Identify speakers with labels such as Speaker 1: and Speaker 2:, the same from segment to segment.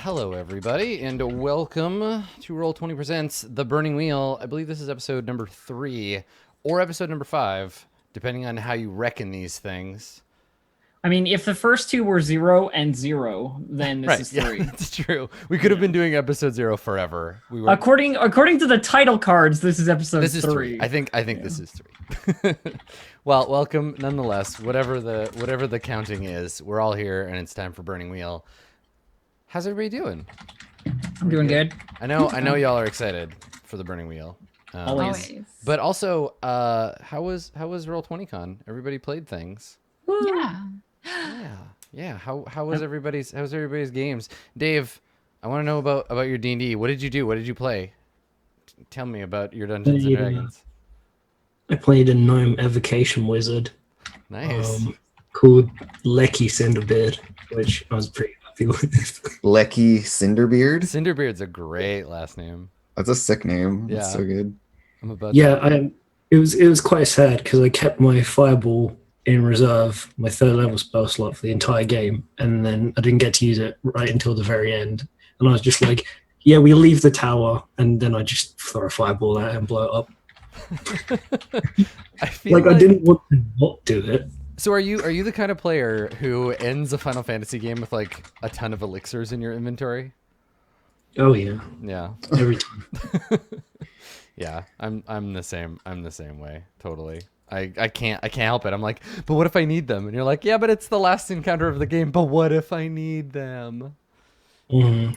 Speaker 1: Hello, everybody, and welcome to Roll20 Presents The Burning Wheel. I believe this is episode number 3, or episode number 5, depending on how you reckon these things.
Speaker 2: I mean, if the first two were 0 and 0, then this is 3.
Speaker 1: Yeah, that's true. We could have been doing episode 0 forever. We were
Speaker 2: according to the title cards, this is episode 3.
Speaker 1: This is 3. I think this is 3. Well, welcome nonetheless. Whatever the counting is, we're all here, and it's time for Burning Wheel. How's everybody doing?
Speaker 2: I'm doing good.
Speaker 1: I know y'all are excited for the Burning Wheel.
Speaker 2: Always.
Speaker 1: But also, how was Roll20 Con? Everybody played things.
Speaker 3: Yeah.
Speaker 1: Yeah. How was everybody's games? Dave, I want to know about your D&D. What did you do? What did you play? Tell me about your Dungeons and Dragons.
Speaker 4: I played a gnome evocation wizard.
Speaker 1: Nice.
Speaker 4: Called Lecky Cinderbeard, which I was pretty happy with.
Speaker 5: Lecky Cinderbeard?
Speaker 1: Cinderbeard's a great last name.
Speaker 5: That's a sick name.
Speaker 1: Yeah.
Speaker 5: That's so good.
Speaker 1: I'm about
Speaker 4: It was quite sad because I kept my fireball in reserve, my 3rd level spell slot for the entire game, and then I didn't get to use it right until the very end. And I was just like, yeah, we leave the tower, and then I just throw a fireball at it and blow it up. I didn't want to not do it.
Speaker 1: So are you the kind of player who ends a Final Fantasy game with like a ton of elixirs in your inventory?
Speaker 4: Oh yeah.
Speaker 1: Yeah.
Speaker 4: Every time.
Speaker 1: Yeah, I'm the same. I'm the same way. Totally. I can't help it. I'm like, but what if I need them? And you're like, yeah, but it's the last encounter of the game. But what if I need them?
Speaker 4: Mm-hmm.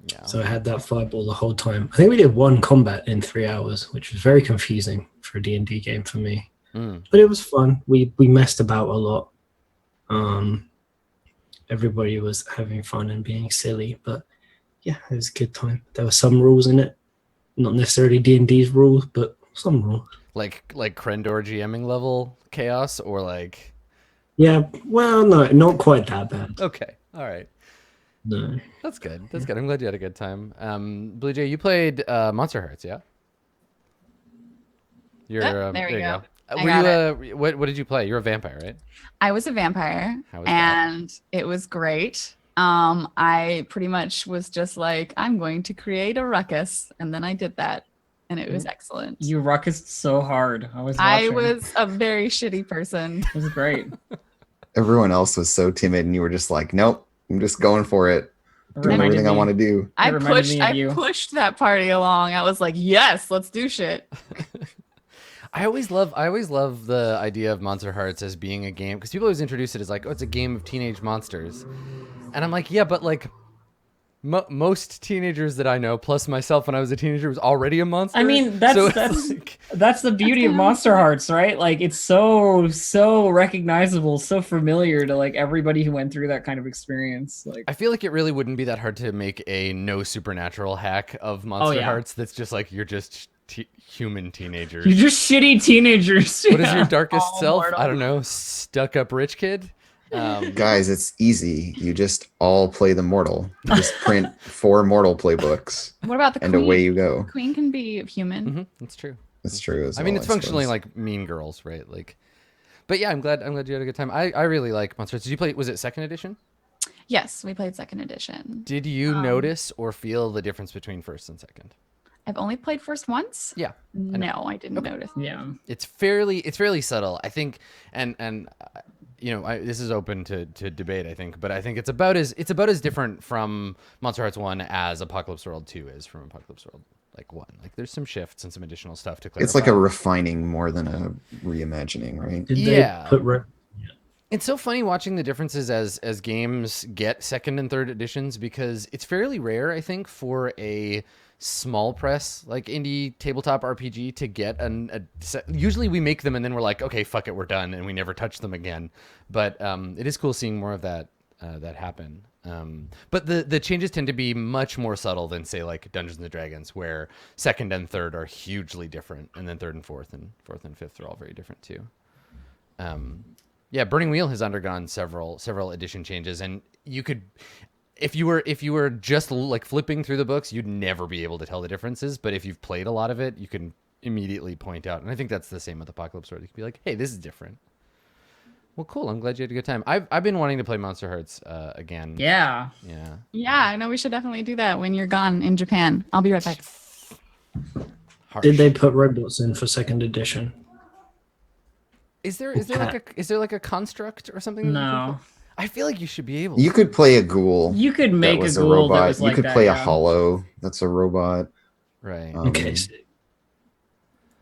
Speaker 1: Yeah.
Speaker 4: So I had that fireball the whole time. I think we did 1 combat in 3 hours, which was very confusing for a D&D game for me. But it was fun. We messed about a lot. Everybody was having fun and being silly, but yeah, it was a good time. There were some rules in it, not necessarily D&D's rules, but some rules.
Speaker 1: Like Krendor GMing level chaos, or like?
Speaker 4: Yeah, well, no, not quite that bad.
Speaker 1: Okay, all right.
Speaker 4: No.
Speaker 1: That's good. That's good. I'm glad you had a good time. Blue Jay, you played Monster Hearts, yeah?
Speaker 3: There we go.
Speaker 1: What did you play? You're a vampire, right?
Speaker 3: I was a vampire,
Speaker 1: How was
Speaker 3: and it was great. I pretty much was just like, I'm going to create a ruckus, and then I did that, and it was excellent.
Speaker 2: You ruckused so hard. I was
Speaker 3: a very shitty person.
Speaker 2: It was great.
Speaker 5: Everyone else was so timid, and you were just like, nope, I'm just going for it. Doing everything I want to do.
Speaker 3: I pushed that party along. I was like, yes, let's do shit.
Speaker 1: I always love the idea of Monster Hearts as being a game, because people always introduce it as like, oh, it's a game of teenage monsters, and I'm like, yeah, but like most teenagers that I know, plus myself when I was a teenager, was already a monster.
Speaker 2: I mean, that's the beauty of Monster Hearts, right? Like, it's so recognizable, so familiar to like everybody who went through that kind of experience. Like,
Speaker 1: I feel like it really wouldn't be that hard to make a no supernatural hack of Monster Hearts that's just like, you're just human teenagers.
Speaker 2: You're just shitty teenagers.
Speaker 1: What is your darkest self?
Speaker 3: Mortal.
Speaker 1: I don't know, stuck up rich kid.
Speaker 5: Guys, it's easy. You just all play the mortal. You just print 4 mortal playbooks.
Speaker 3: What about the
Speaker 5: and
Speaker 3: queen?
Speaker 5: away you go.
Speaker 3: The queen can be human.
Speaker 1: Mm-hmm, that's true.
Speaker 5: That's true.
Speaker 1: I mean, it's functionally like Mean Girls, right? Like, but yeah, I'm glad you had a good time. I really like Monster Hearts. Did you play? Was it 2nd edition?
Speaker 3: Yes, we played 2nd edition.
Speaker 1: Did you notice or feel the difference between 1st and 2nd?
Speaker 3: I've only played first once.
Speaker 1: Yeah.
Speaker 3: No, I didn't notice.
Speaker 2: Yeah.
Speaker 1: It's fairly subtle, I think, and you know, this is open to debate, I think, but I think it's about as different from Monster Hearts 1 as Apocalypse World 2 is from Apocalypse World like 1. Like, there's some shifts and some additional stuff to clarify.
Speaker 5: It's like a refining more than a reimagining, right?
Speaker 1: Yeah. It's so funny watching the differences as games get 2nd and 3rd editions, because it's fairly rare, I think, for a small press like indie tabletop RPG to get usually we make them and then we're like, okay, fuck it, we're done, and we never touch them again. But it is cool seeing more of that happen. But the changes tend to be much more subtle than, say, like Dungeons and Dragons, where 2nd and 3rd are hugely different, and then 3rd and 4th and 5th are all very different too. Yeah, Burning Wheel has undergone several edition changes, and you could, if you were just like flipping through the books, you'd never be able to tell the differences. But if you've played a lot of it, you can immediately point out. And I think that's the same with Apocalypse World. You can be like, hey, this is different. Well, cool. I'm glad you had a good time. I've been wanting to play Monster Hearts again.
Speaker 2: Yeah.
Speaker 1: Yeah.
Speaker 3: Yeah, I know we should definitely do that when you're gone in Japan. I'll be right back.
Speaker 1: Harsh.
Speaker 4: Did they put robots in for second edition?
Speaker 1: Is there like a construct or something? that you can
Speaker 2: No.
Speaker 1: play? I feel like you should be able.
Speaker 5: You could play a ghoul.
Speaker 2: You could
Speaker 5: that
Speaker 2: make a
Speaker 5: was
Speaker 2: ghoul
Speaker 5: robot.
Speaker 2: that was like
Speaker 5: you could
Speaker 2: that,
Speaker 5: play a
Speaker 2: yeah.
Speaker 5: hollow. That's a robot.
Speaker 1: Right.
Speaker 4: Okay. So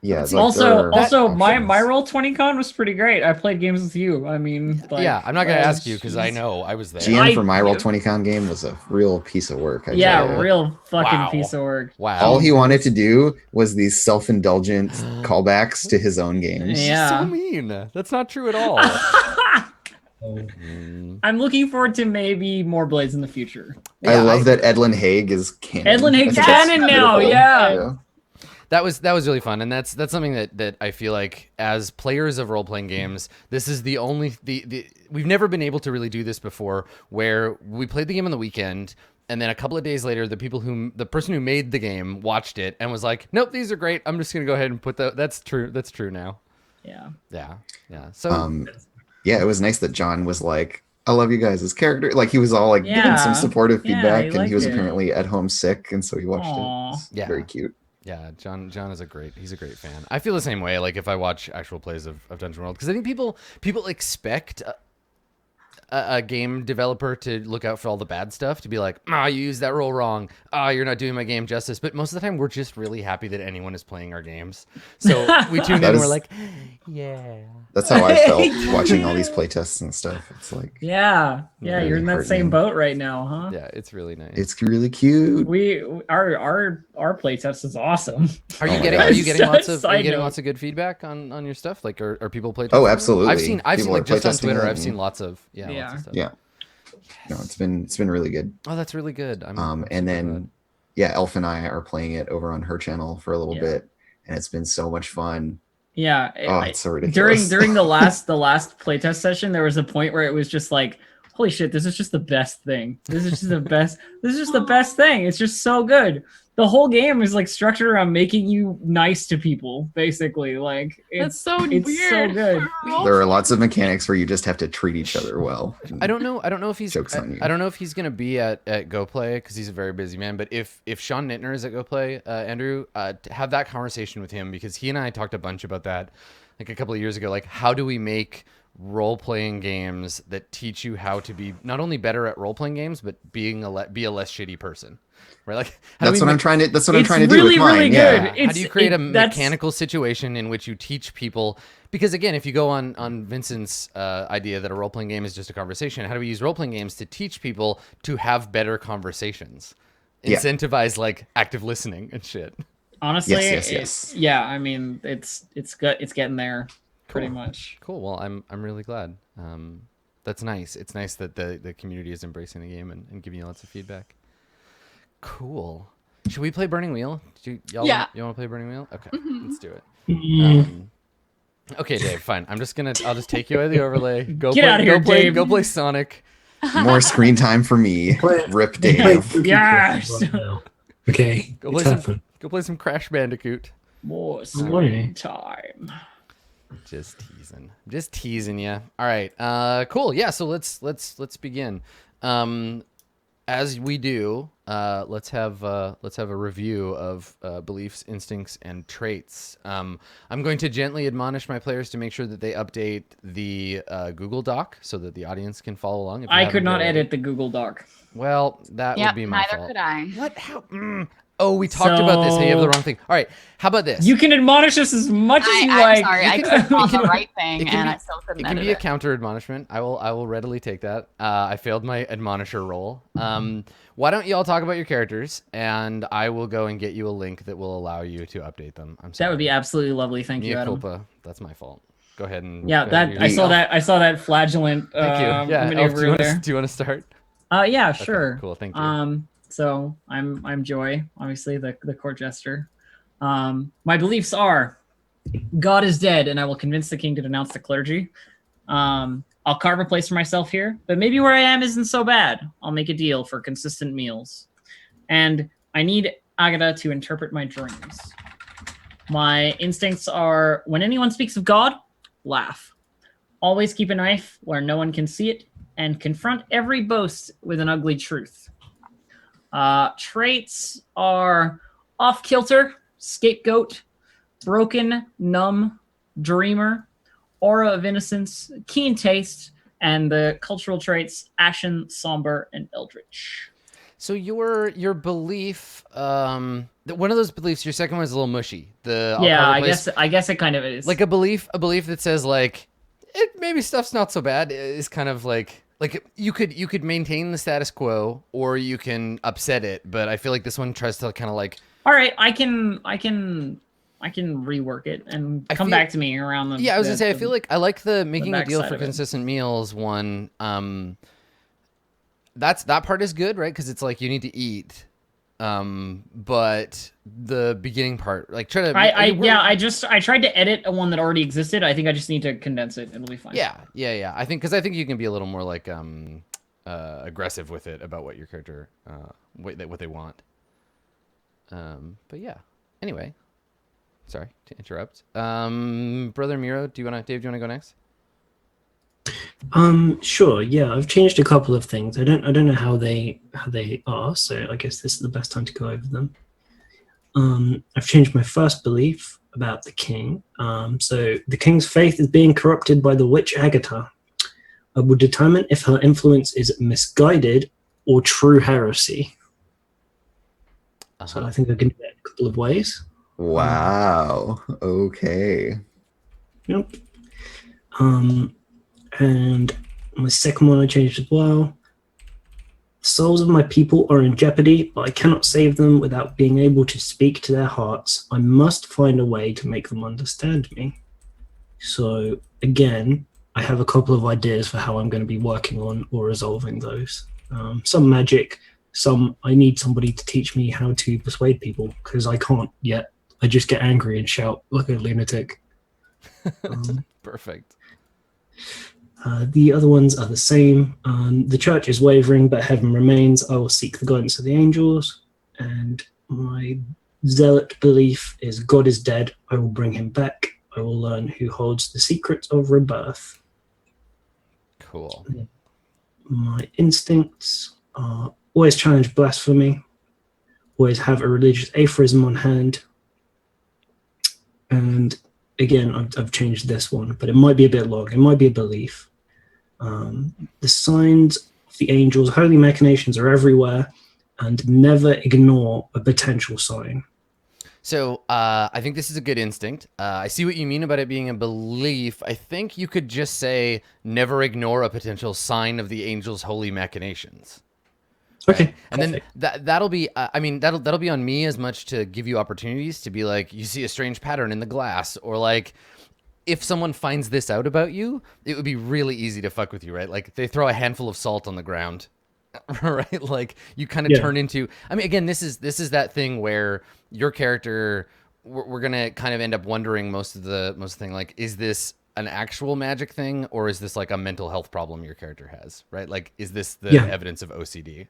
Speaker 5: Yeah.
Speaker 1: That's
Speaker 5: like, there are
Speaker 2: Also, my
Speaker 5: options.
Speaker 2: Roll20 con was pretty great. I played games with you. I mean, like,
Speaker 1: yeah, I'm not gonna
Speaker 2: oh,
Speaker 1: ask you because I
Speaker 2: jeez.
Speaker 1: know I was there.
Speaker 5: GM for my Roll20 con game was a real piece of work. I
Speaker 2: Yeah,
Speaker 5: tell ya.
Speaker 2: real fucking
Speaker 1: Wow.
Speaker 2: piece of work.
Speaker 1: Wow.
Speaker 5: All he wanted to do was these self-indulgent callbacks to his own games.
Speaker 2: Yeah.
Speaker 1: So mean. That's not true at all.
Speaker 2: I'm looking forward to maybe more Blades in the future.
Speaker 5: I love that Edlin Haig is canon.
Speaker 2: Edlin Haig's
Speaker 5: I think that's
Speaker 2: canon now,
Speaker 5: beautiful.
Speaker 2: yeah.
Speaker 1: That was really fun, and that's something that I feel like as players of role playing games, this is the only we've never been able to really do this before, where we played the game on the weekend, and then a couple of days later, the person who made the game watched it and was like, "Nope, these are great. I'm just gonna go ahead and put that's true. That's true now."
Speaker 2: Yeah.
Speaker 1: Yeah. So
Speaker 5: Yeah, it was nice that John was like, I love you guys as character. Like he was all like giving some supportive
Speaker 2: Yeah,
Speaker 5: feedback,
Speaker 2: he
Speaker 5: and he
Speaker 2: liked
Speaker 5: was
Speaker 2: it.
Speaker 5: apparently at home sick, and so he watched
Speaker 2: Aw.
Speaker 5: it. It's
Speaker 1: Yeah.
Speaker 5: very cute.
Speaker 1: yeah, John is he's a great fan. I feel the same way. Like if I watch actual plays of Dungeon World, because I think people expect a game developer to look out for all the bad stuff, to be like, you used that role wrong. You're not doing my game justice. But most of the time, we're just really happy that anyone is playing our games. So we tune in
Speaker 5: That
Speaker 1: and
Speaker 5: is-
Speaker 1: we're like, yeah.
Speaker 5: That's how I felt watching all these playtests and stuff. It's like,
Speaker 2: Yeah.
Speaker 5: Really
Speaker 2: You're in that same
Speaker 5: heartening.
Speaker 2: boat right now, huh?
Speaker 1: Yeah, it's really nice.
Speaker 5: it's really cute.
Speaker 2: Our playtest is awesome.
Speaker 1: Are you
Speaker 5: Oh my
Speaker 1: getting
Speaker 5: God.
Speaker 2: Side note.
Speaker 1: lots of good feedback on your stuff? Like are people playing?
Speaker 5: Oh, absolutely.
Speaker 1: I've seen
Speaker 5: People
Speaker 1: like
Speaker 5: are
Speaker 1: just on
Speaker 5: playtesting
Speaker 1: Twitter.
Speaker 5: it
Speaker 1: I've seen
Speaker 5: and-
Speaker 1: lots of
Speaker 2: Yeah.
Speaker 1: lots of stuff.
Speaker 5: Yeah. No, it's been really good.
Speaker 1: Oh, that's really good. I'm
Speaker 5: And
Speaker 1: super
Speaker 5: then
Speaker 1: glad.
Speaker 5: yeah, Elf and I are playing it over on her channel for a little
Speaker 2: Yeah.
Speaker 5: bit, and it's been so much fun.
Speaker 2: Yeah.
Speaker 5: Oh, it's so ridiculous.
Speaker 2: During the last playtest session, there was a point where it was just like, holy shit, this is just the best thing. This is just the best. This is just the best thing. It's just so good. The whole game is like structured around making you nice to people, basically. Like
Speaker 3: That's so
Speaker 2: it's
Speaker 3: weird.
Speaker 2: so good.
Speaker 5: There are lots of mechanics where you just have to treat each other well.
Speaker 1: I don't know if he's
Speaker 5: Joke's on you.
Speaker 1: I don't know if he's gonna be at GoPlay because he's a very busy man. But if Sean Nittner is at GoPlay, Andrew, have that conversation with him, because he and I talked a bunch about that like a couple of years ago. Like, how do we make role playing games that teach you how to be not only better at role playing games, but be a less shitty person, right? Like
Speaker 5: That's what I'm trying to. That's what I'm
Speaker 2: It's
Speaker 5: trying to do
Speaker 2: really,
Speaker 5: with mine.
Speaker 2: really
Speaker 5: yeah.
Speaker 2: good.
Speaker 1: how do you create a
Speaker 2: that's-
Speaker 1: mechanical situation in which you teach people? Because again, if you go on Vincent's idea that a role-playing game is just a conversation, how do we use role-playing games to teach people to have better conversations?
Speaker 5: Yeah.
Speaker 1: Incentivize like active listening and shit.
Speaker 2: Honestly,
Speaker 5: Yes.
Speaker 2: yeah. I mean, it's good. It's getting there, pretty
Speaker 1: Cool.
Speaker 2: much.
Speaker 1: Cool. Well, I'm really glad. That's nice. It's nice that the community is embracing the game and giving you lots of feedback. Cool. Should we play Burning Wheel? Y'all
Speaker 3: Yeah.
Speaker 1: you want to play Burning Wheel? Okay, let's do it.
Speaker 4: Mm,
Speaker 1: Okay, Dave. Fine. I'll just take you out of the overlay. Go
Speaker 2: Get
Speaker 1: play,
Speaker 2: outta here,
Speaker 1: go play,
Speaker 2: Dave.
Speaker 1: Go play Sonic.
Speaker 5: More screen time for me. Rip Dave.
Speaker 2: Yes!
Speaker 4: Right now. Okay.
Speaker 1: Go
Speaker 4: It's
Speaker 1: play some.
Speaker 4: happened.
Speaker 1: Go play some Crash Bandicoot.
Speaker 2: More
Speaker 4: Right.
Speaker 2: screen time.
Speaker 1: Just teasing you. All right. Cool. Yeah. So let's begin. As we do, let's have a review of beliefs, instincts, and traits. I'm going to gently admonish my players to make sure that they update the Google Doc so that the audience can follow along. If you
Speaker 2: I
Speaker 1: haven't
Speaker 2: could not
Speaker 1: already.
Speaker 2: edit the Google Doc.
Speaker 1: Well, that would
Speaker 3: Yep,
Speaker 1: be my
Speaker 3: neither
Speaker 1: fault.
Speaker 3: could I.
Speaker 1: What? How? Oh, we talked about this. Hey, you have the wrong thing. All right. How about this?
Speaker 2: You can admonish us as much as you
Speaker 3: I'm
Speaker 2: like.
Speaker 3: sorry, I
Speaker 1: You
Speaker 3: clicked on
Speaker 1: can-
Speaker 3: the right
Speaker 1: it
Speaker 3: thing
Speaker 1: can
Speaker 3: and
Speaker 1: be-
Speaker 3: I still couldn't
Speaker 1: It can
Speaker 3: edit
Speaker 1: be a
Speaker 3: it.
Speaker 1: counter admonishment. I will readily take that. I failed my admonisher role. Why don't you all talk about your characters, and I will go and get you a link that will allow you to update them. I'm sorry.
Speaker 2: That would be absolutely lovely. Thank you,
Speaker 1: Mea
Speaker 2: Adam.
Speaker 1: culpa. That's my fault. Go ahead and
Speaker 2: Yeah,
Speaker 1: go ahead
Speaker 2: that
Speaker 1: and
Speaker 2: I
Speaker 1: use
Speaker 2: saw
Speaker 1: Elf.
Speaker 2: that. I saw that flagellant
Speaker 1: Thank you. Yeah, Elf,
Speaker 2: maneuver there.
Speaker 1: do you want to start?
Speaker 2: Yeah,
Speaker 1: Okay,
Speaker 2: sure.
Speaker 1: cool. Thank you.
Speaker 2: So I'm Joy, obviously the court jester. My beliefs are God is dead, and I will convince the king to denounce the clergy. I'll carve a place for myself here, but maybe where I am isn't so bad. I'll make a deal for consistent meals. And I need Agatha to interpret my dreams. My instincts are when anyone speaks of God, laugh. Always keep a knife where no one can see it, and confront every boast with an ugly truth. Traits are off-kilter, scapegoat, broken, numb, dreamer, aura of innocence, keen taste, and the cultural traits ashen, somber, and eldritch.
Speaker 1: So your belief, one of those beliefs, your second one is a little mushy.
Speaker 2: I guess it kind of is.
Speaker 1: Like a belief that says like maybe stuff's not so bad is kind of like you could maintain the status quo or you can upset it, but I feel like this one tries to kind of like,
Speaker 2: all right, I can rework it and come back to me around the.
Speaker 1: Yeah, I was gonna say I feel like I like the making a deal for
Speaker 2: backside of it.
Speaker 1: consistent meals one. That part is good, right? Because it's like you need to eat. But the beginning part, like try to.
Speaker 2: I tried to edit a one that already existed. I think I just need to condense it. It'll be fine.
Speaker 1: Yeah. I think you can be a little more like aggressive with it about what your character what they want. But yeah. Anyway, sorry to interrupt. Brother Miro, Dave, do you want to go next?
Speaker 4: Sure. Yeah, I've changed a couple of things. I don't know how they are, so I guess this is the best time to go over them. I've changed my first belief about the king. So the king's faith is being corrupted by the witch Agatha. I will determine if her influence is misguided or true heresy. So I think I can do that in a couple of ways.
Speaker 5: Wow. Okay.
Speaker 4: Yep. And my second one I changed as well. The souls of my people are in jeopardy, but I cannot save them without being able to speak to their hearts. I must find a way to make them understand me. So again, I have a couple of ideas for how I'm going to be working on or resolving those. Some magic, some I need somebody to teach me how to persuade people because I can't yet. I just get angry and shout like a lunatic.
Speaker 1: Perfect.
Speaker 4: The other ones are the same. The church is wavering, but heaven remains. I will seek the guidance of the angels. And my zealot belief is God is dead. I will bring him back. I will learn who holds the secret of rebirth.
Speaker 1: Cool.
Speaker 4: My instincts are always challenge blasphemy, always have a religious aphorism on hand. And again, I've changed this one, but it might be a bit long. It might be a belief. The signs of the angels, holy machinations are everywhere, and never ignore a potential sign.
Speaker 1: So I think this is a good instinct. I see what you mean about it being a belief. I think you could just say, never ignore a potential sign of the angel's holy machinations. Right?
Speaker 4: Okay.
Speaker 1: And perfect. Then that'll be, that'll be on me as much to give you opportunities to be like, you see a strange pattern in the glass, or like, if someone finds this out about you, it would be really easy to fuck with you, right? Like they throw a handful of salt on the ground, right? Like you kind of turn into, I mean, again, this is that thing where your character, we're going to kind of end up wondering most of the thing, like, is this an actual magic thing or is this like a mental health problem your character has, right? Like, is this the evidence of OCD?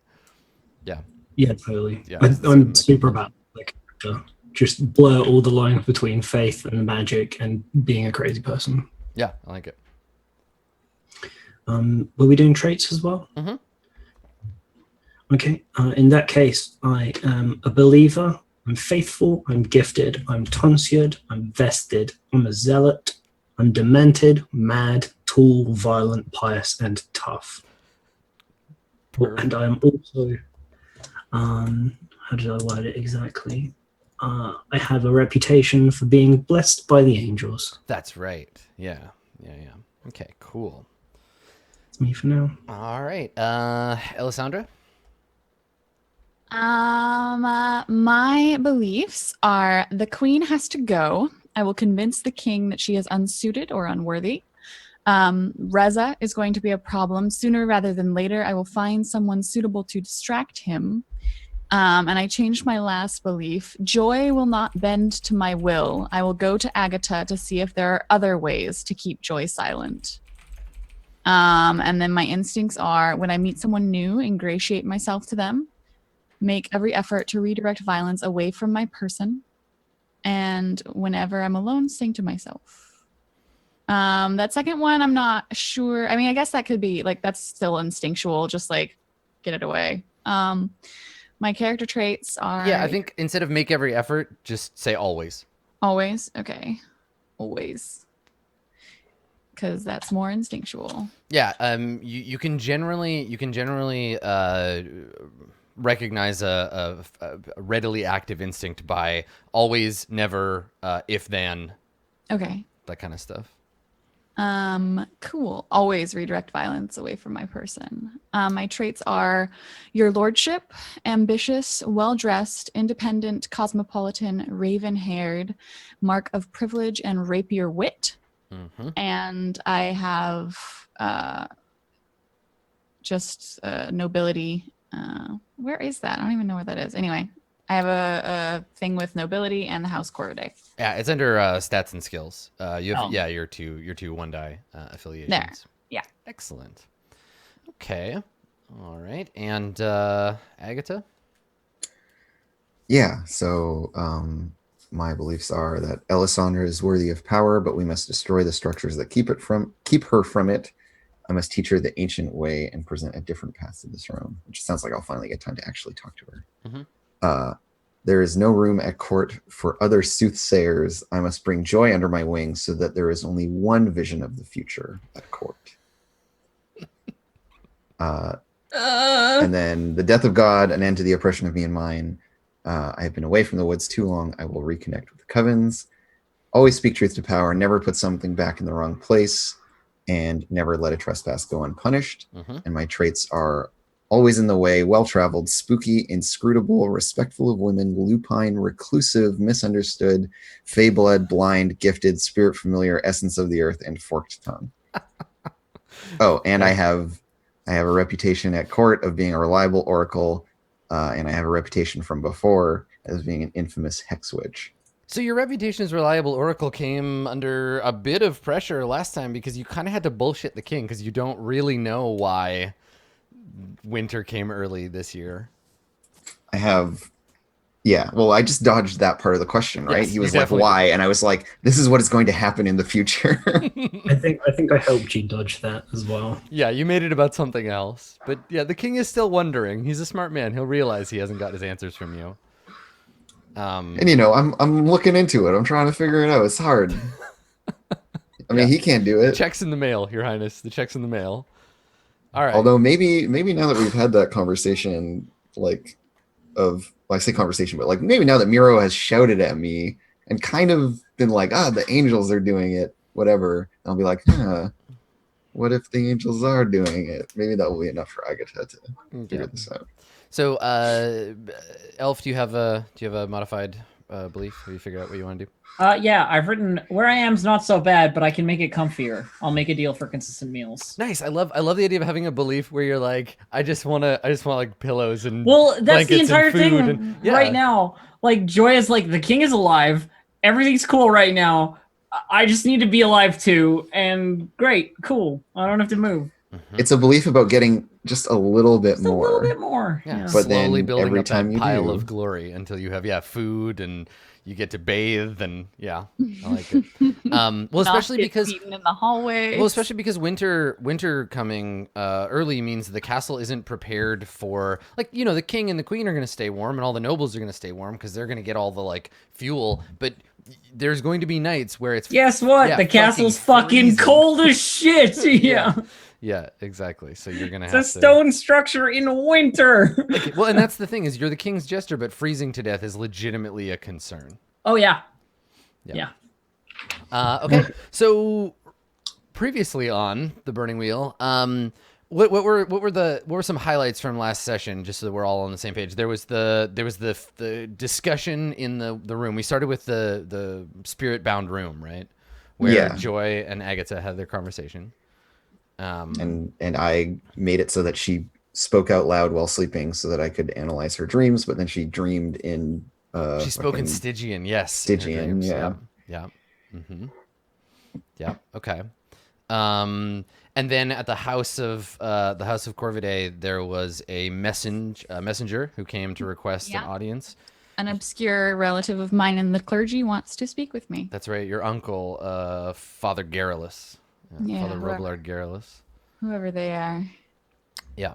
Speaker 1: Yeah.
Speaker 4: Yeah, totally.
Speaker 1: Yeah,
Speaker 4: I'm super about like just blur all the lines between faith and magic and being a crazy person.
Speaker 1: Yeah, I like it.
Speaker 4: Were we doing traits as well?
Speaker 1: Mm-hmm.
Speaker 4: Okay. In that case, I am a believer. I'm faithful. I'm gifted. I'm tonsured. I'm vested. I'm a zealot. I'm demented, mad, tall, violent, pious, and tough. And I am also, how did I word it exactly? I have a reputation for being blessed by the angels.
Speaker 1: That's right. Yeah. Okay, cool.
Speaker 4: That's me for now.
Speaker 1: All right. Alessandra?
Speaker 3: My beliefs are the queen has to go. I will convince the king that she is unsuited or unworthy. Reza is going to be a problem. Sooner rather than later, I will find someone suitable to distract him. And I changed my last belief. Joy will not bend to my will. I will go to Agatha to see if there are other ways to keep Joy silent. And then my instincts are, when I meet someone new, ingratiate myself to them, make every effort to redirect violence away from my person, and whenever I'm alone, sing to myself. That second one, I'm not sure. I mean, I guess that could be like that's still instinctual, just like get it away. My character traits are
Speaker 1: Yeah, I think instead of make every effort, just say always.
Speaker 3: always okay. Always. Because that's more instinctual.
Speaker 1: Yeah, you can generally recognize a readily active instinct by always, never, if then,
Speaker 3: Okay.
Speaker 1: that kind of stuff.
Speaker 3: Cool. Always redirect violence away from my person. My traits are your lordship, ambitious, well-dressed, independent, cosmopolitan, raven-haired, mark of privilege, and rapier wit.
Speaker 1: Mm-hmm.
Speaker 3: And I have just nobility. Where is that? I don't even know where that is. Anyway, I have a thing with nobility and the house Corvidae.
Speaker 1: Yeah, it's under stats and skills. You have
Speaker 2: Oh.
Speaker 1: your two one die affiliations.
Speaker 3: There. Yeah.
Speaker 1: Excellent. Okay. All right. And Agatha?
Speaker 5: Yeah, so my beliefs are that Elisandra is worthy of power, but we must destroy the structures that keep her from it. I must teach her the ancient way and present a different path to this realm, which sounds like I'll finally get time to actually talk to her.
Speaker 1: Mhm.
Speaker 5: There is no room at court for other soothsayers. I must bring joy under my wings so that there is only one vision of the future at court. And then the death of God, an end to the oppression of me and mine. I have been away from the woods too long. I will reconnect with the covens. Always speak truth to power. Never put something back in the wrong place. And never let a trespass go unpunished.
Speaker 1: Mm-hmm.
Speaker 5: And my traits are always in the way, well-traveled, spooky, inscrutable, respectful of women, lupine, reclusive, misunderstood, fey blood, blind, gifted, spirit familiar, essence of the earth, and forked tongue. Oh, and I have a reputation at court of being a reliable oracle, and I have a reputation from before as being an infamous hex witch.
Speaker 1: So your reputation as reliable oracle came under a bit of pressure last time because you kind of had to bullshit the king because you don't really know why winter came early this year.
Speaker 5: I have, yeah. Well, I just dodged that part of the question, right?
Speaker 1: Yes,
Speaker 5: He was
Speaker 1: you
Speaker 5: like,
Speaker 1: definitely
Speaker 5: "Why?" And I was like, "This is what is going to happen in the future."
Speaker 4: I think I helped you dodge that as well.
Speaker 1: Yeah, you made it about something else. But yeah, the king is still wondering. He's a smart man. He'll realize he hasn't got his answers from you.
Speaker 5: And I'm looking into it. I'm trying to figure it out. It's hard. I mean,
Speaker 1: Yeah.
Speaker 5: he can't do
Speaker 1: The
Speaker 5: it.
Speaker 1: check's in the mail, Your Highness. The check's in the mail. All right.
Speaker 5: Although maybe now that we've had that conversation, I say conversation, but like maybe now that Miro has shouted at me and kind of been like, the angels are doing it, whatever. I'll be like, what if the angels are doing it? Maybe that will be enough for Agatha to figure this out.
Speaker 1: So, Elf, do you have a modified belief? Have you figured out what you want to do?
Speaker 2: Yeah, I've written where I am's not so bad, but I can make it comfier. I'll make a deal for consistent meals.
Speaker 1: Nice. I love the idea of having a belief where you're like, I just want like pillows and
Speaker 2: Well, that's the
Speaker 1: blankets and
Speaker 2: entire thing
Speaker 1: food and- yeah.
Speaker 2: right now. Like Joy is like the king is alive. Everything's cool right now. I just need to be alive too. And great, cool. I don't have to move.
Speaker 5: It's a belief about getting just a little bit
Speaker 2: Just
Speaker 5: more.
Speaker 2: a little bit more.
Speaker 1: Yeah,
Speaker 2: Yeah.
Speaker 5: But
Speaker 1: slowly
Speaker 5: then
Speaker 1: building
Speaker 5: every
Speaker 1: up
Speaker 5: time
Speaker 1: that
Speaker 5: you
Speaker 1: pile
Speaker 5: do-
Speaker 1: of glory until you have food and you get to bathe and I like it. Well, especially because
Speaker 3: beaten in the hallway.
Speaker 1: Well, especially because winter coming early means the castle isn't prepared for the king and the queen are going to stay warm and all the nobles are going to stay warm because they're going to get all the fuel. But there's going to be nights where it's
Speaker 2: Guess what?
Speaker 1: yeah,
Speaker 2: the castle's fucking
Speaker 1: freezing.
Speaker 2: cold as shit. Yeah.
Speaker 1: Yeah, exactly. So you're gonna
Speaker 2: It's
Speaker 1: have
Speaker 2: a stone structure in winter.
Speaker 1: Well, and that's the thing is you're the king's jester, but freezing to death is legitimately a concern.
Speaker 2: Oh yeah.
Speaker 1: Yeah. Okay. So previously on the Burning Wheel, what were some highlights from last session? Just so that we're all on the same page. There was the discussion in the room. We started with the spirit bound room, right? Where Joy and Agatha had their conversation.
Speaker 5: And I made it so that she spoke out loud while sleeping so that I could analyze her dreams, but then she dreamed in
Speaker 1: she spoke in Stygian, yes.
Speaker 5: Stygian, yeah.
Speaker 1: Yeah. Mm-hmm. Yeah, okay. And then at the house of Corvidae, there was a messenger who came to request an audience.
Speaker 3: an obscure relative of mine in the clergy wants to speak with me.
Speaker 1: That's right. Your uncle, Father Garrulus.
Speaker 3: Yeah,
Speaker 1: Father
Speaker 3: whoever.
Speaker 1: Robillard Garrulus.
Speaker 3: Whoever they are.
Speaker 1: Yeah.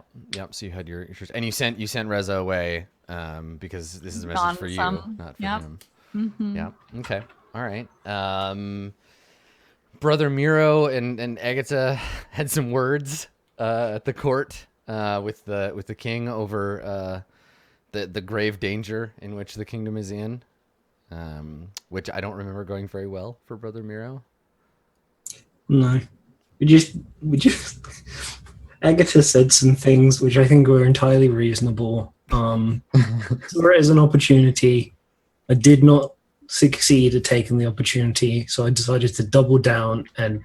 Speaker 1: So you had your and you sent Reza away because this is a message for you,
Speaker 3: Some.
Speaker 1: not for
Speaker 3: Yep.
Speaker 1: him.
Speaker 3: Mm-hmm.
Speaker 1: Yeah. Okay. All right. Brother Miro and Agatha had some words at the court with the king over the grave danger in which the kingdom is in, which I don't remember going very well for Brother Miro.
Speaker 4: No, we just Agatha said some things which I think were entirely reasonable. Saw it as an opportunity. I did not succeed at taking the opportunity, so I decided to double down and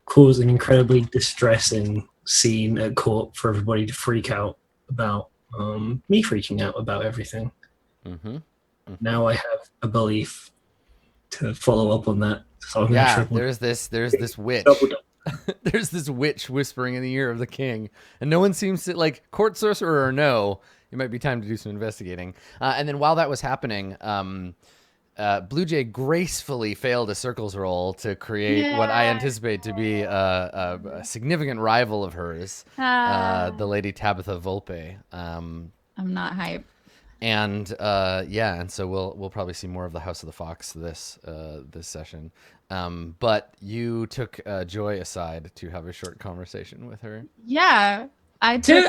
Speaker 4: cause an incredibly distressing scene at court for everybody to freak out about. Me freaking out about everything.
Speaker 1: Mm-hmm.
Speaker 4: Now I have a belief to follow up on that. So I'm
Speaker 1: Yeah,
Speaker 4: triple.
Speaker 1: there's this witch.
Speaker 4: Double down.
Speaker 1: There's this witch whispering in the ear of the king, and no one seems to court sorcerer or no. It might be time to do some investigating. And then while that was happening, Blue Jay gracefully failed a circles roll to create what I anticipate to be a significant rival of hers, the Lady Tabitha Volpe.
Speaker 3: I'm not hype.
Speaker 1: And and so we'll probably see more of the House of the Fox this session. But you took Joy aside to have a short conversation with her.
Speaker 3: Yeah, I took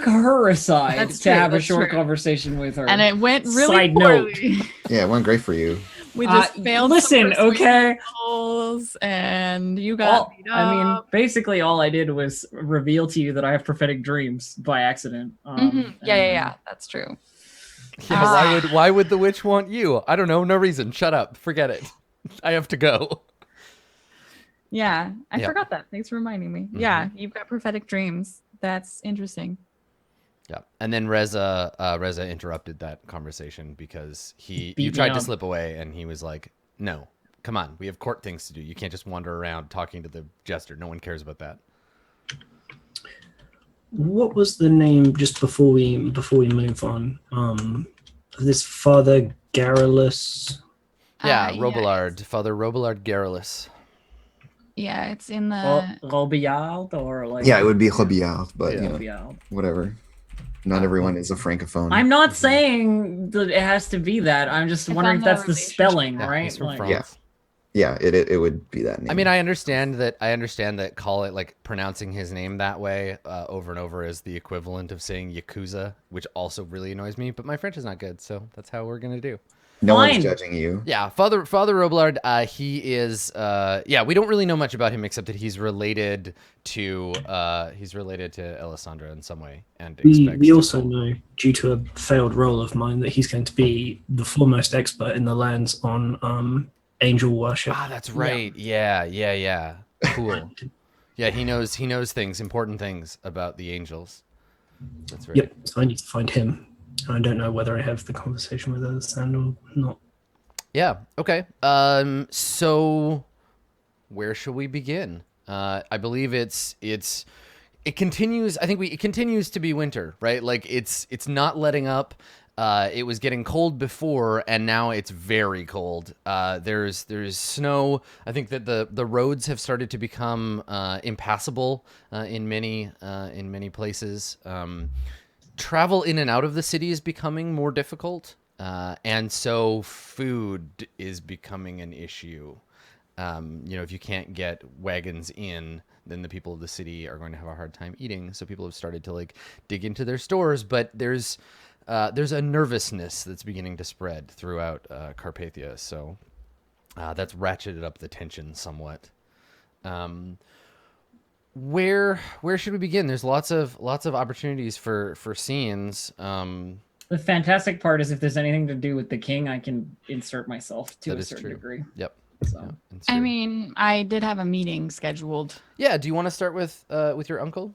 Speaker 2: her aside
Speaker 3: That's
Speaker 2: to
Speaker 3: true,
Speaker 2: have a
Speaker 3: that's
Speaker 2: short
Speaker 3: true.
Speaker 2: conversation with her.
Speaker 3: and it went really
Speaker 2: Side note.
Speaker 3: poorly.
Speaker 5: Yeah, it went great for you.
Speaker 3: We just failed.
Speaker 2: Listen,
Speaker 3: some
Speaker 2: okay.
Speaker 3: rolls, and you got beat up.
Speaker 2: I mean, basically, all I did was reveal to you that I have prophetic dreams by accident.
Speaker 3: Yeah, that's true.
Speaker 1: Yeah, why would the witch want you? I don't know, no reason. Shut up. Forget it. I have to go.
Speaker 3: Yeah, I
Speaker 1: Yeah.
Speaker 3: forgot that. Thanks for reminding me. Yeah, you've got prophetic dreams. That's interesting.
Speaker 1: Yeah. And then Reza interrupted that conversation because you
Speaker 2: beat me
Speaker 1: tried to
Speaker 2: up.
Speaker 1: slip away and he was like, "No. Come on. We have court things to do. You can't just wander around talking to the jester. No one cares about that."
Speaker 4: What was the name just before we move on? This Father Garrulus.
Speaker 1: Yeah,
Speaker 3: Yeah,
Speaker 1: Robillard, Father Robillard Garrulus.
Speaker 3: Yeah, it's in the.
Speaker 2: Robiald or like.
Speaker 5: Yeah, it would be Robiard, but
Speaker 1: Yeah.
Speaker 5: you know,
Speaker 2: Robiald.
Speaker 5: whatever. Not everyone is a francophone.
Speaker 2: I'm not saying that it has to be that. I'm just
Speaker 3: I
Speaker 2: wondering if
Speaker 3: found the
Speaker 2: that's the
Speaker 3: relationship.
Speaker 2: spelling,
Speaker 1: Yeah,
Speaker 2: right?
Speaker 1: he's from
Speaker 2: Like-
Speaker 1: France.
Speaker 5: Yeah, it would be that name.
Speaker 1: I mean, I understand that call it pronouncing his name that way over and over is the equivalent of saying Yakuza, which also really annoys me, but my French is not good, so that's how we're going to do.
Speaker 5: no
Speaker 2: Fine.
Speaker 5: one's judging you.
Speaker 1: Yeah, Father Robillard, he is we don't really know much about him except that he's related to Alessandra in some way, and
Speaker 4: We also know, due to a failed roll of mine, that he's going to be the foremost expert in the lands on angel worship.
Speaker 1: Ah, that's right. Yeah. Cool. Yeah, he knows important things about the angels. That's right.
Speaker 4: Yep. So I need to find him. I don't know whether I have the conversation with Alessandra or not.
Speaker 1: Yeah. Okay. So where shall we begin? I believe it continues. I think it continues to be winter, right? Like it's not letting up. It was getting cold before, and now it's very cold. There's snow. I think that the roads have started to become impassable in many places. Travel in and out of the city is becoming more difficult, and so food is becoming an issue. If you can't get wagons in, then the people of the city are going to have a hard time eating. So people have started to dig into their stores, but there's a nervousness that's beginning to spread throughout Carpathia. So that's ratcheted up the tension somewhat. Where should we begin? There's lots of opportunities for scenes.
Speaker 2: The fantastic part is if there's anything to do with the king, I can insert myself to
Speaker 1: That
Speaker 2: a
Speaker 1: is
Speaker 2: certain
Speaker 1: true.
Speaker 2: degree.
Speaker 1: Yep.
Speaker 2: So.
Speaker 1: Yeah,
Speaker 3: I mean, I did have a meeting scheduled.
Speaker 1: Yeah. Do you want to start with your uncle?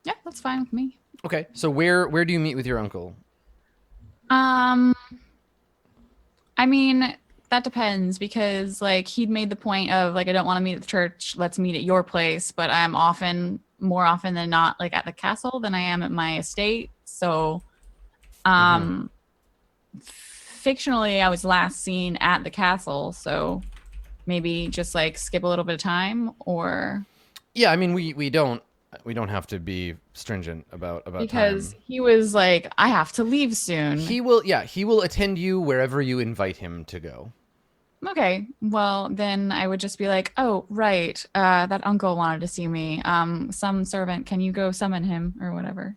Speaker 3: Yeah, that's fine with me.
Speaker 1: Okay. So where do you meet with your uncle?
Speaker 3: I mean, that depends because he'd made the point of I don't want to meet at the church. Let's meet at your place. But I'm more often than not at the castle than I am at my estate. So, fictionally, I was last seen at the castle, so maybe just like skip a little bit of time, or
Speaker 1: Yeah, I mean, we don't have to be stringent about
Speaker 3: because
Speaker 1: time.
Speaker 3: he was like, I have to leave soon.
Speaker 1: He will attend you wherever you invite him to go.
Speaker 3: Okay, well then I would just be like, oh right, that uncle wanted to see me. Some servant, can you go summon him or whatever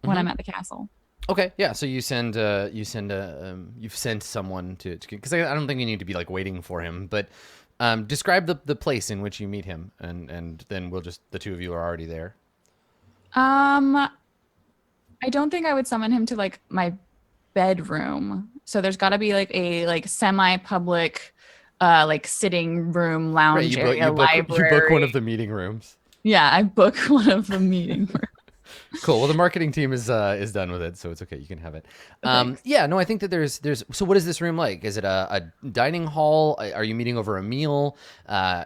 Speaker 3: when I'm at the castle?
Speaker 1: Okay, yeah. So you've sent someone to because I don't think you need to be like waiting for him, but describe the place in which you meet him, and then we'll just the two of you are already there.
Speaker 3: I don't think I would summon him to like my bedroom. So there's got to be like a like semi-public, like sitting room,
Speaker 1: Right,
Speaker 3: lounge area, library.
Speaker 1: you book one of the meeting rooms.
Speaker 3: Yeah, I book one of the meeting rooms.
Speaker 1: Cool. Well, the marketing team is done with it, so it's okay. You can have it.
Speaker 3: Thanks.
Speaker 1: Yeah. No, I think that there's. So, what is this room like? Is it a dining hall? Are you meeting over a meal?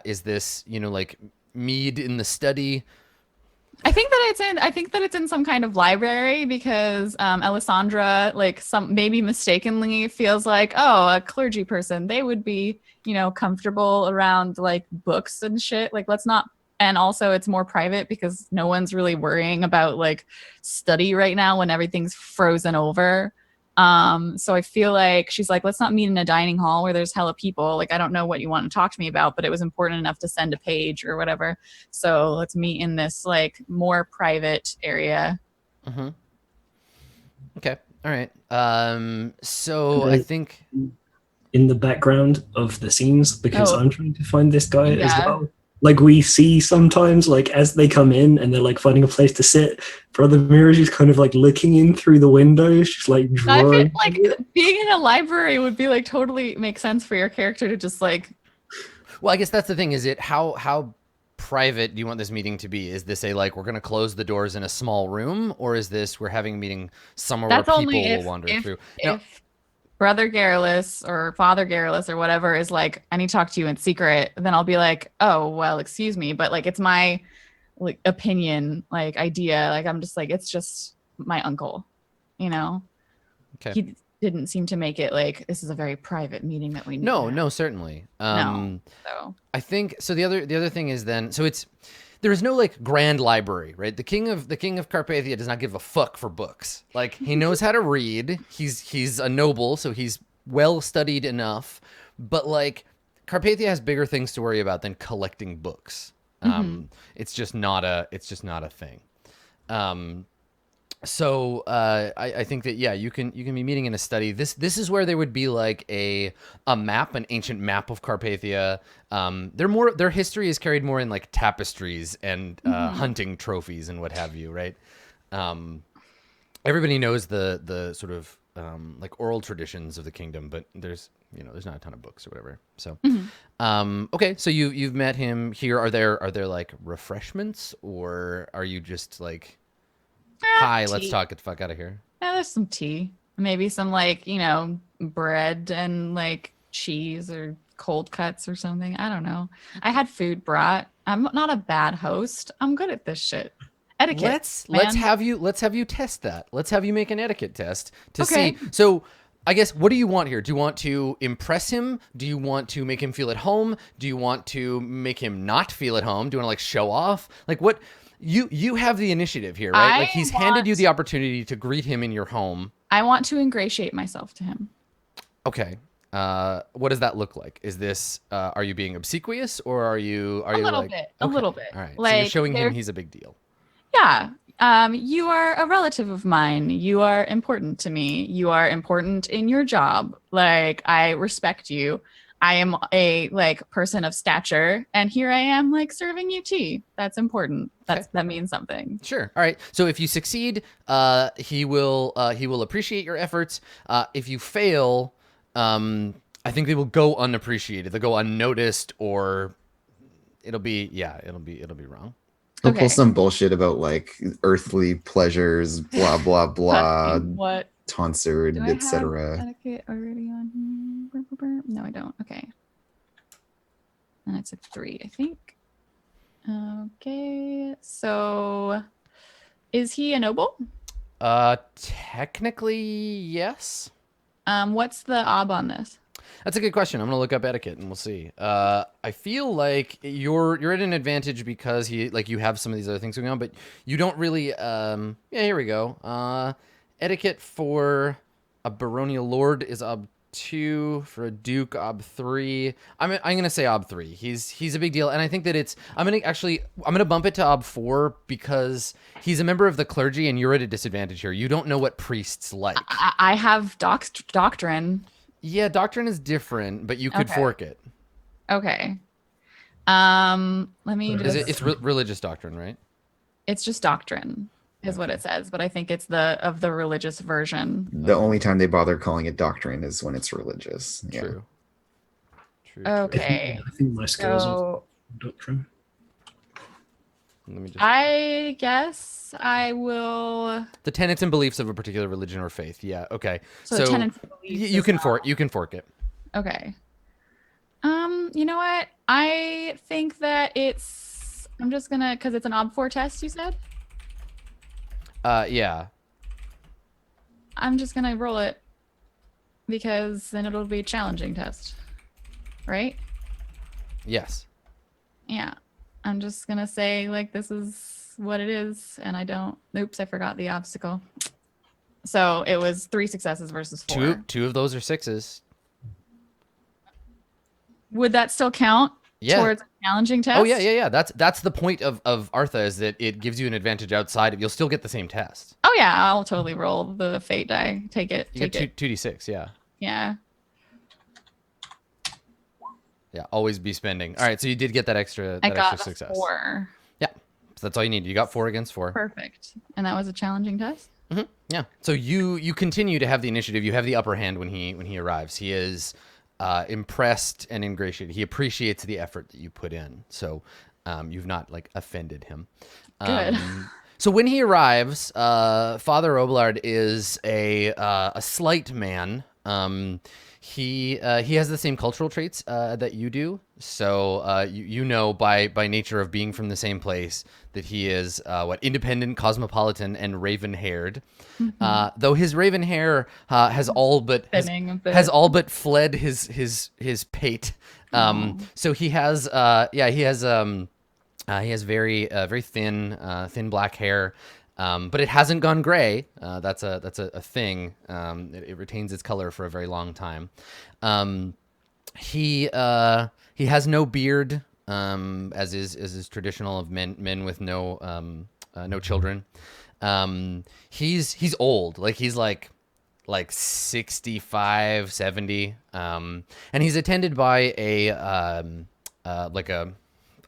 Speaker 1: Is this like mead in the study?
Speaker 3: I think that it's in some kind of library because Alessandra, like some maybe mistakenly feels like, oh, a clergy person, they would be, comfortable around like books and shit. Like let's not, and also it's more private because no one's really worrying about like study right now when everything's frozen over. So I feel like she's like, let's not meet in a dining hall where there's hella people. Like, I don't know what you want to talk to me about, but it was important enough to send a page or whatever. So let's meet in this like more private area.
Speaker 1: Mm-hmm. Okay. All right. So I
Speaker 4: Right.
Speaker 1: think
Speaker 4: In the background of the scenes, because
Speaker 3: Oh.
Speaker 4: I'm trying to find this guy as
Speaker 3: Yeah.
Speaker 4: well. Like we see sometimes, like as they come in and they're like finding a place to sit. Brother Mirrors is kind of like looking in through the windows, just like
Speaker 3: I feel
Speaker 4: drawing.
Speaker 3: like being in a library would be like totally make sense for your character to just like.
Speaker 1: Well, I guess that's the thing. Is it how private do you want this meeting to be? Is this a like we're going to close the doors in a small room, or is this we're having a meeting somewhere
Speaker 3: That's
Speaker 1: where
Speaker 3: only
Speaker 1: people
Speaker 3: if
Speaker 1: will wander
Speaker 3: if,
Speaker 1: through?
Speaker 3: if Brother Garrulus or Father Garrulus or whatever is like, I need to talk to you in secret, then I'll be like, oh well, excuse me, but like it's my like opinion, like idea, like I'm just like it's just my uncle,
Speaker 1: Okay.
Speaker 3: He didn't seem to make it like this is a very private meeting that we need.
Speaker 1: No, certainly.
Speaker 3: No. So
Speaker 1: I think so. The other thing is then so it's there is no like grand library, right? The king of Carpathia does not give a fuck for books. Like he knows how to read. He's a noble, so he's well studied enough. But like Carpathia has bigger things to worry about than collecting books. It's just not a thing. So I think that you can be meeting in a study. This is where there would be like a map, an ancient map of Carpathia. Their history is carried more in like tapestries and hunting trophies and what have you, right? Everybody knows the sort of like oral traditions of the kingdom, but there's not a ton of books or whatever. So okay, so you've met him here. Are there like refreshments, or are you just like hi,
Speaker 3: tea.
Speaker 1: let's talk, get the fuck out of here?
Speaker 3: Yeah, there's some tea, maybe some like bread and like cheese or cold cuts or something. I don't know. I had food brought. I'm not a bad host. I'm good at this shit. Etiquette.
Speaker 1: Let's have you test that. Let's have you make an etiquette test to
Speaker 3: Okay.
Speaker 1: see. So I guess what do you want here? Do you want to impress him? Do you want to make him feel at home? Do you want to make him not feel at home? Do you want to like show off? Like what? You have the initiative here, right? Like he's handed you the opportunity to greet him in your home.
Speaker 3: I want to ingratiate myself to him.
Speaker 1: Okay. What does that look like? Is this are you being obsequious or are you
Speaker 3: A little
Speaker 1: like
Speaker 3: bit.
Speaker 1: okay.
Speaker 3: A little bit.
Speaker 1: All right.
Speaker 3: Like,
Speaker 1: so you're showing him he's a big deal.
Speaker 3: Yeah. You are a relative of mine. You are important to me. You are important in your job. Like I respect you. I am a like person of stature, and here I am like serving you tea. That's important. That means something.
Speaker 1: Sure. All right. So if you succeed, he will appreciate your efforts. If you fail, I think they will go unappreciated. They'll go unnoticed, or it'll be wrong.
Speaker 5: He'll
Speaker 3: Okay.
Speaker 5: pull some bullshit about like earthly pleasures, blah blah blah,
Speaker 3: What?
Speaker 5: tonsure,
Speaker 3: Do I have
Speaker 5: etc.
Speaker 3: etiquette already on here? No, I don't. Okay. And it's a 3, I think. Okay. So is he a noble?
Speaker 1: Technically, yes.
Speaker 3: What's the ob on this?
Speaker 1: That's a good question. I'm gonna look up etiquette and we'll see. I feel like you're at an advantage because you have some of these other things going on, but you don't really. Yeah, here we go. Etiquette for a baronial lord is ob 2, for a duke ob 3. I'm gonna say ob 3. He's a big deal, and I think that I'm gonna bump it to ob 4 because he's a member of the clergy, and you're at a disadvantage here. You don't know what priests like.
Speaker 3: I have doctrine.
Speaker 1: Yeah, doctrine is different, but you could
Speaker 3: Okay.
Speaker 1: fork it.
Speaker 3: Okay. Let me just.
Speaker 1: It's religious doctrine, right?
Speaker 3: It's just doctrine, is what it says, but I think it's the religious version.
Speaker 5: The only time they bother calling it doctrine is when it's religious. Yeah.
Speaker 1: True. True.
Speaker 3: Okay.
Speaker 4: I think my skills are
Speaker 3: So
Speaker 4: doctrine.
Speaker 1: Let me just...
Speaker 3: I guess I will.
Speaker 1: The tenets and beliefs of a particular religion or faith. Yeah. Okay.
Speaker 3: So tenets and beliefs
Speaker 1: you
Speaker 3: as
Speaker 1: can
Speaker 3: well.
Speaker 1: fork. You can fork it.
Speaker 3: Okay. You know what? I think that I'm just gonna, because it's an ob 4 test, you said?
Speaker 1: Yeah.
Speaker 3: I'm just gonna roll it because then it'll be a challenging test. Right?
Speaker 1: Yes.
Speaker 3: Yeah. I'm just gonna say like this is what it is, and I don't. Oops, I forgot the obstacle. So it was 3 successes versus 4.
Speaker 1: Two of those are 6s.
Speaker 3: Would that still count towards a challenging test?
Speaker 1: Oh yeah. That's the point of Artha, is that it gives you an advantage outside of. You'll still get the same test.
Speaker 3: Oh yeah, I'll totally roll the fate die. Take it.
Speaker 1: You get 2d6. Yeah.
Speaker 3: Yeah.
Speaker 1: Yeah. Always be spending. All right. So you did get that extra.
Speaker 3: I
Speaker 1: That
Speaker 3: got
Speaker 1: extra
Speaker 3: a
Speaker 1: success.
Speaker 3: 4.
Speaker 1: Yeah. So that's all you need. You got 4 against 4.
Speaker 3: Perfect. And that was a challenging test.
Speaker 1: Mm-hmm. Yeah. So you continue to have the initiative. You have the upper hand when he arrives. He is impressed and ingratiated. He appreciates the effort that you put in. So you've not like offended him.
Speaker 3: Good.
Speaker 1: So when he arrives, Father Oblard is a slight man. He has the same cultural traits that you do. So you know by nature of being from the same place that he is independent, cosmopolitan, and raven-haired. Though his raven hair has all but fled his pate. So he has he has very thin black hair. But it hasn't gone gray. That's a thing. It retains its color for a very long time. He has no beard, as is traditional of men with no children. He's old. He's like 65, 70. And he's attended by a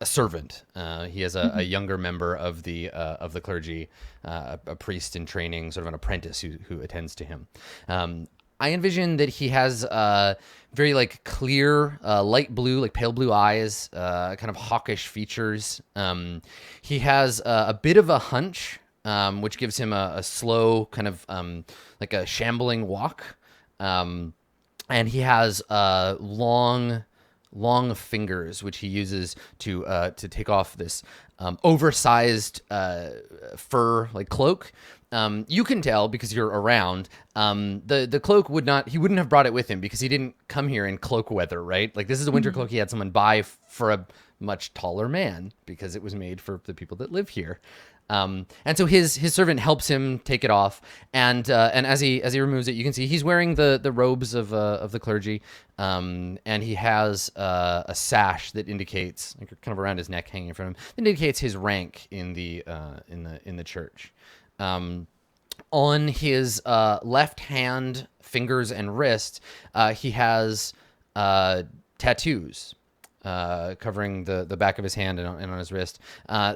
Speaker 1: servant. He has a younger member of the clergy, a priest in training, sort of an apprentice who attends to him. I envision that he has very clear, light blue, pale blue eyes, kind of hawkish features. He has a bit of a hunch, which gives him a slow kind of like a shambling walk. And he has long fingers, which he uses to take off this oversized fur cloak. You can tell because you're around. The cloak he wouldn't have brought it with him because he didn't come here in cloak weather, right? This is a winter cloak he had someone buy for a much taller man because it was made for the people that live here. And so his servant helps him take it off, and as he removes it, you can see he's wearing the robes of the clergy, and he has a sash that indicates, kind of around his neck, hanging in front of him, that indicates his rank in the church. On his left hand, fingers, and wrist, he has tattoos. Covering the back of his hand and on his wrist.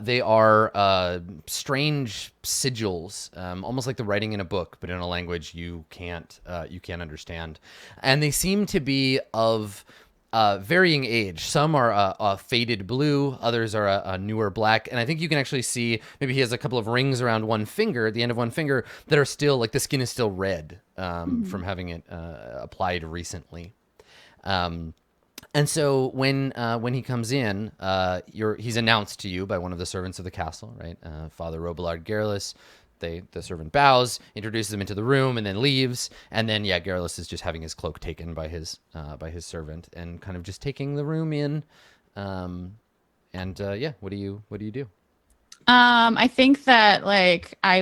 Speaker 1: They are strange sigils, almost like the writing in a book, but in a language you can't understand. And they seem to be of varying age. Some are a faded blue, others are a newer black, and I think you can actually see maybe he has a couple of rings around one finger, at the end of one finger, that are still, the skin is still red from having it applied recently. And so when he comes in, he's announced to you by one of the servants of the castle, right? Father Robillard Garrulus, The servant bows, introduces him into the room, and then leaves. And then Garrulus is just having his cloak taken by his servant, and kind of just taking the room in. What do you do?
Speaker 3: I think that like I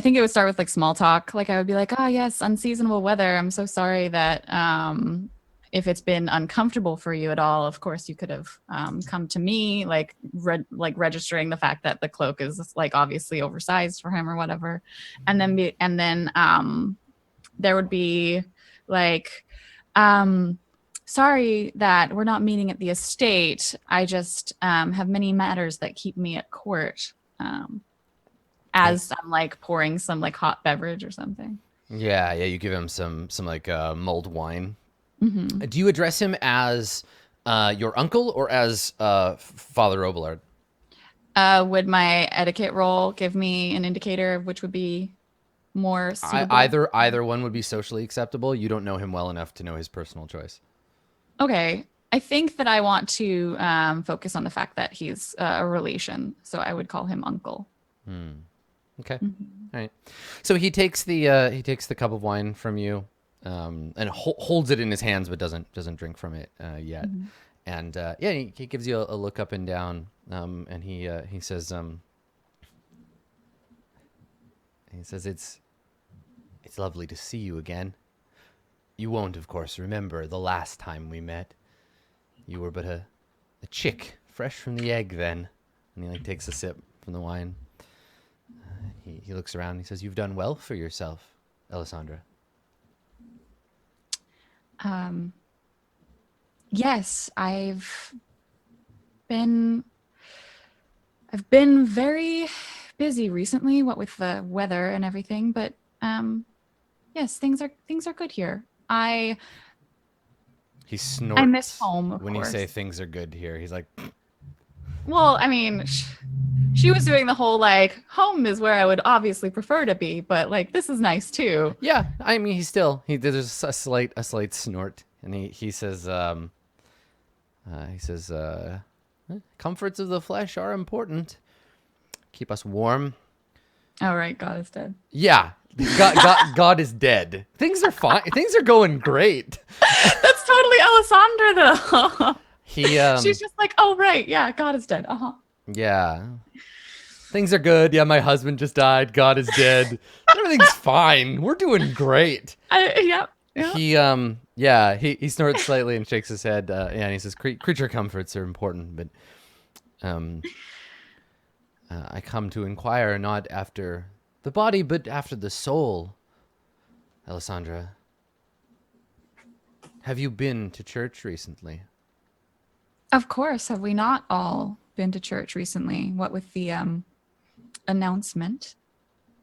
Speaker 3: think it would start with like small talk. Like I would be like, "Oh yes, unseasonable weather. I'm so sorry that if it's been uncomfortable for you at all, of course you could have come to me, like registering the fact that the cloak is like obviously oversized for him or whatever." And then there would be like, sorry that we're not meeting at the estate. I just have many matters that keep me at court. As I'm like pouring some like hot beverage or something.
Speaker 1: Yeah, you give him some like mulled wine.
Speaker 3: Mm-hmm.
Speaker 1: Do you address him as your uncle or as Father Obelard?
Speaker 3: Would my etiquette roll give me an indicator of which would be more suitable?
Speaker 1: Either one would be socially acceptable. You don't know him well enough to know his personal choice.
Speaker 3: Okay. I think that I want to focus on the fact that he's a relation, so I would call him uncle.
Speaker 1: Okay.
Speaker 3: Mm-hmm.
Speaker 1: All right. So he takes the cup of wine from you, and holds it in his hands, but doesn't drink from it yet.
Speaker 3: Mm-hmm.
Speaker 1: And he gives you a look up and down, and he says it's lovely to see you again. You won't, of course, remember the last time we met. You were but a chick, fresh from the egg then. And he like takes a sip from the wine. He looks around and he says, "You've done well for yourself, Alessandra."
Speaker 3: Yes, I've been very busy recently, what with the weather and everything, but yes, things are good here.
Speaker 1: He snorts.
Speaker 3: I miss home, of
Speaker 1: when
Speaker 3: course.
Speaker 1: you say things are good here. He's like,
Speaker 3: well, I mean, she was doing the whole like home is where I would obviously prefer to be, but like this is nice too.
Speaker 1: yeah. I mean, there's a slight snort, and he says, comforts of the flesh are important. Keep us warm.
Speaker 3: All right, God is dead.
Speaker 1: Yeah, God is dead. Things are fine. Things are going great.
Speaker 3: That's totally Alessandra, though. She's just like, oh right, yeah, God is dead.
Speaker 1: Yeah. Things are good. Yeah, my husband just died. God is dead. Everything's fine. We're doing great.
Speaker 3: Yeah.
Speaker 1: He snorts slightly and shakes his head. And he says, creature comforts are important, but I come to inquire not after the body, but after the soul. Alessandra, have you been to church recently?
Speaker 3: Of course. Have we not all been to church recently? What with the announcement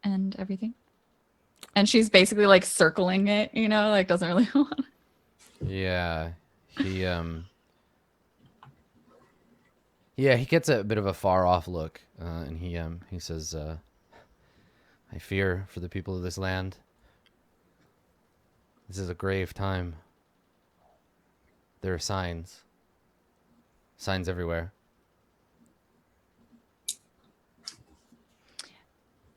Speaker 3: and everything? And she's basically like circling it, like doesn't really want.
Speaker 1: Yeah, he gets a bit of a far off look, and he says, "I fear for the people of this land. This is a grave time. There are signs everywhere."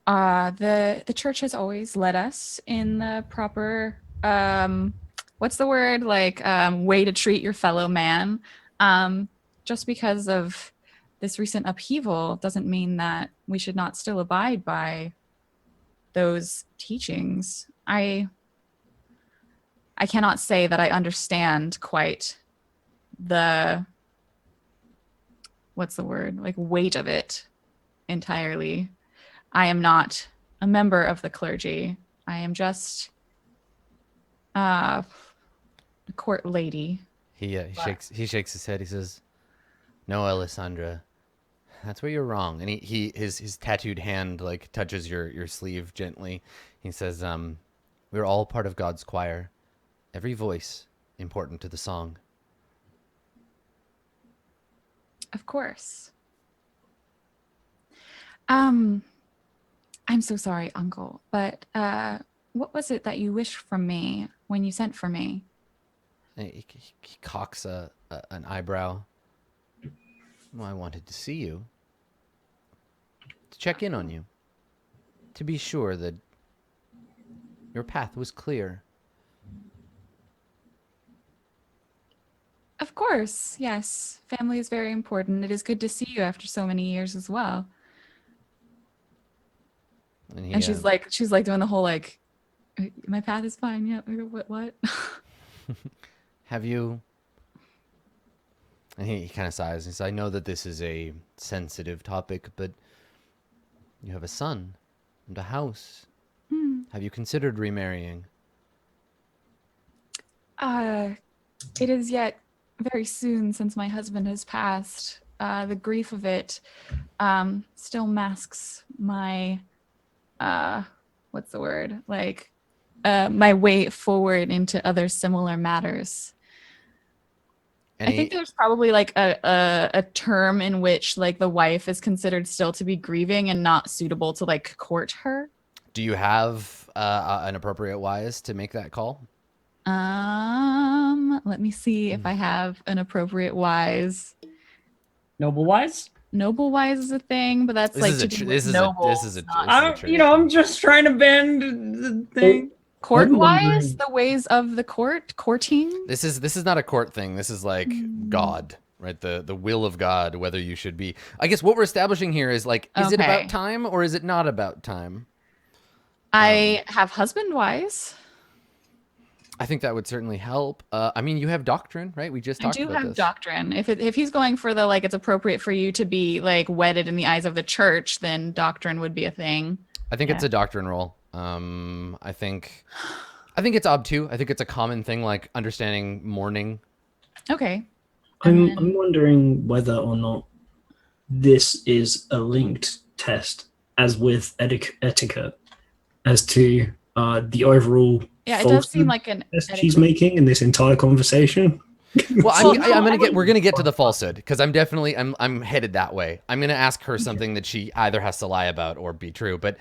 Speaker 3: The church has always led us in the proper what's the word, like way to treat your fellow man. Just because of this recent upheaval doesn't mean that we should not still abide by those teachings. I cannot say that I understand quite the what's the word, like weight of it entirely. I am not a member of the clergy. I am just a court lady.
Speaker 1: He shakes his head. He says, "No, Alessandra, that's where you're wrong." And his tattooed hand like touches your sleeve gently. He says, "We're all part of God's choir. Every voice important to the song."
Speaker 3: Of course. I'm so sorry, Uncle, but what was it that you wished from me when you sent for me?
Speaker 1: He cocks an eyebrow. "Well, I wanted to see you. to check in on you, to be sure that your path was clear.
Speaker 3: Of course, yes. Family is very important. It is good to see you after so many years as well.
Speaker 1: And,
Speaker 3: And she's like doing the whole like, my path is fine. Yeah. What?
Speaker 1: have you? And he kind of sighs. He says, "I know that this is a sensitive topic, but you have a son and a house. Have you considered remarrying?"
Speaker 3: It is yet very soon since my husband has passed. The grief of it still masks my what's the word? Like my way forward into other similar matters.
Speaker 1: And
Speaker 3: I think there's probably like a term in which like the wife is considered still to be grieving and not suitable to like court her.
Speaker 1: do you have an appropriate wise to make that call?
Speaker 3: Let me see if I have an appropriate wise.
Speaker 2: Noble wise.
Speaker 3: Noble wise is a thing, but that's
Speaker 1: This
Speaker 3: like
Speaker 1: is
Speaker 3: to
Speaker 1: a
Speaker 3: do
Speaker 1: tr-
Speaker 3: with
Speaker 1: this is a-
Speaker 3: nobles,
Speaker 1: this is a-
Speaker 3: not-
Speaker 1: this
Speaker 2: I don't, you know, I'm just trying to bend the thing.
Speaker 3: court
Speaker 4: I'm
Speaker 3: wise,
Speaker 4: wondering-
Speaker 3: the ways of the courting.
Speaker 1: This is not a court thing. This is like God, right? The will of God, whether you should be. I guess what we're establishing here is like, is it
Speaker 3: Okay.
Speaker 1: about time or is it not about time?
Speaker 3: I have husband wise.
Speaker 1: I think that would certainly help. I mean, you have doctrine, right? We just
Speaker 3: I
Speaker 1: talked
Speaker 3: do
Speaker 1: about
Speaker 3: have
Speaker 1: this.
Speaker 3: doctrine. If he's going for the like it's appropriate for you to be like wedded in the eyes of the church, then doctrine would be a thing.
Speaker 1: I think it's a doctrine role. I think it's obtuse. I think it's a common thing, like understanding mourning.
Speaker 3: Okay.
Speaker 4: I'm wondering whether or not this is a linked test, as with etiquette, as to the overall
Speaker 3: Yeah, it does seem
Speaker 4: falsehood
Speaker 3: like an
Speaker 4: test she's making in this entire conversation.
Speaker 1: Well,
Speaker 3: no,
Speaker 1: we're gonna get to the falsehood because I'm headed that way. I'm gonna ask her something that she either has to lie about or be true. But